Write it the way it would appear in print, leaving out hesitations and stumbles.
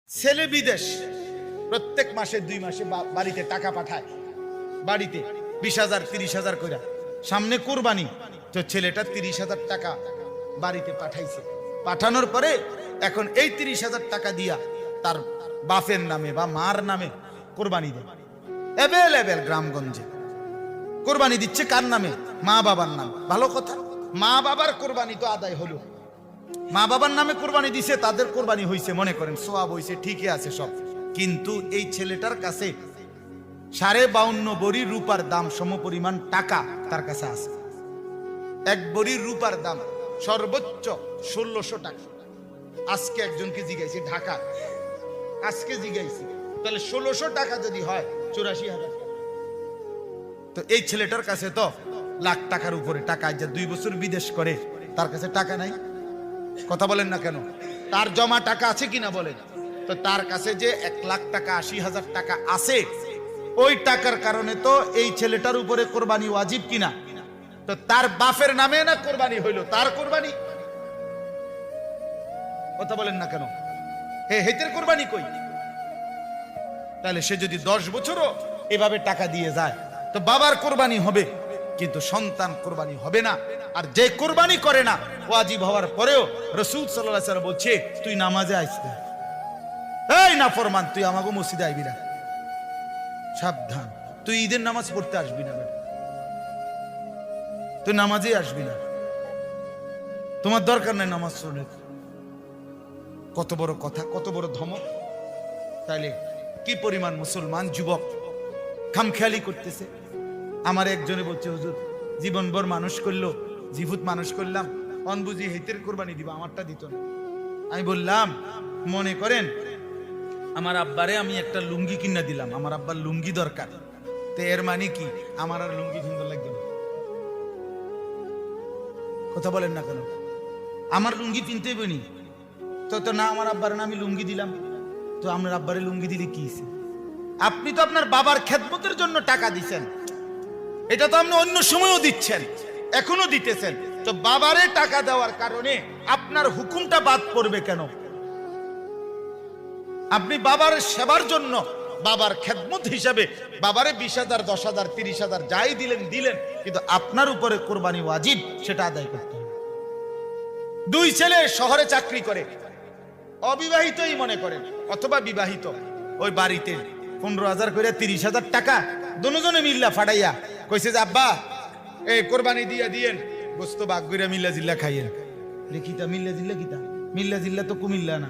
ছেলে বিদেশ প্রত্যেক মাসে 2 মাসে বাড়িতে টাকা পাঠায়, বাড়িতে 20,000 30,000 করে। সামনে কুরবানি, তো ছেলেটা 30,000 টাকা বাড়িতে পাঠাইছে। পাঠানোর পরে এখন এই 30,000 টাকা দিয়া তার বাপের নামে বা মার নামে কোরবানি দেয়। এভেলেবেল গ্রামগঞ্জে কোরবানি দিচ্ছে কার নামে? মা বাবার নাম। ভালো কথা, মা বাবার কোরবানি তো আদায় হলো, মা বাবার নামে কোরবানি দিছে, তাদের কোরবানি হইছে, মনে করেন সওয়াব হইছে, ঠিকই আছে সব। কিন্তু এই ছেলেটার কাছে 52.5 বড়ি রূপার দাম সমপরিমাণ টাকা তার কাছে আছে। 1 বড়ি রূপার দাম সর্বোচ্চ 1600 টাকা। আজকে একজনকে জিগাইছি ঢাকা, আজকে জিগাইছি, তাহলে 1600 টাকা যদি হয় 84,000 টাকা। তো এই ছেলেটার কাছে তো লাখ টাকার উপরে টাকা, যা 2 বছর বিদেশ করে, তার কাছে টাকা নাই। কথা বলেন না কেন? তার জমা টাকা আছে কিনা বলেন? তো তার কাছে যে 1,80,000 টাকা আছে, ওই টাকার কারণে তো এই ছেলেটার উপরে কোরবানি ওয়াজিব কিনা? তো তার বাপের নামে না কোরবানি হইল, তার কোরবানি। কথা বলেন না কেন? হেতের কোরবানি কই? তাহলে সে যদি 10 বছরও এভাবে টাকা দিয়ে যায়, তো বাবার কোরবানি হবে, কিন্তু সন্তান কোরবানি হবে না। আর যে কোরবানি করে না ওয়াজিব হওয়ার পরেও রাসূল সাল্লাল্লাহু আলাইহি ওয়াসাল্লাম বলছে, তুই নামাজে আইস না, এই নাফরমান, তুই আমাকে মসজিদে আইবি না, সাবধান, তুই ঈদের নামাজ পড়তে আসবি না, তুই নামাজে আসবি না, তোমার দরকার নাই নামাজ পড়ার। কত বড় কথা, কত বড় ধমক! তাইলে কি পরিমাণ মুসলমান যুবক খামখেয়ালি করতেছে। আমার একজনে বলছে, হুজুর জীবনভর মানুষ করলো, জীবুত মানুষ করলাম, অনবুঝি হেতের কোরবানি দিব, আমারটা দিত না। আমি বললাম, মনে করেন আমার আব্বারে আমি একটা লুঙ্গি কিনা দিলাম, আমার আব্বার লুঙ্গি দরকার, তো এর মানে কি আমার আর লুঙ্গি সুন্দর লাগবে না? কথা বলেন না কেন? আমার লুঙ্গি কিনতে হইবনি তো না, আমার আব্বারে না আমি লুঙ্গি দিলাম, তো আমার আব্বারে লুঙ্গি দিলে কি? আপনি তো আপনার বাবার খেদমতের জন্য টাকা দিচ্ছেন, এটা তো আপনি অন্য সময়ও দিচ্ছেন, এখনো দিতেছেন, তো বাবারে টাকা দেওয়ার কারণে আপনার হুকুমটা বাদ পড়বে কেন? আপনি বাবার সেবার জন্য, বাবার খেদমত হিসাবে বাবারে 20,000 10,000 30,000 যাই দিলেন, কিন্তু আপনার উপরে কোরবানি ওয়াজিব, সেটা আদায় করতে হবে। 2 ছেলে শহরে চাকরি করে, অবিবাহিতই মনে করেন অথবা বিবাহিত, ওই বাড়িতে 15,000 করে 30,000 টাকা দুজনে মিল্লা ফাটাইয়া কইছে যে, আব্বা এই কোরবানি দিয়া দিয়েন, গোস্ত বাগ করে মিল্লা জিল্লা খাইয়েন। কিতা মিল্লা জিল্লা? কিতা মিল্লা জিল্লা? তো কুমিল্লা না,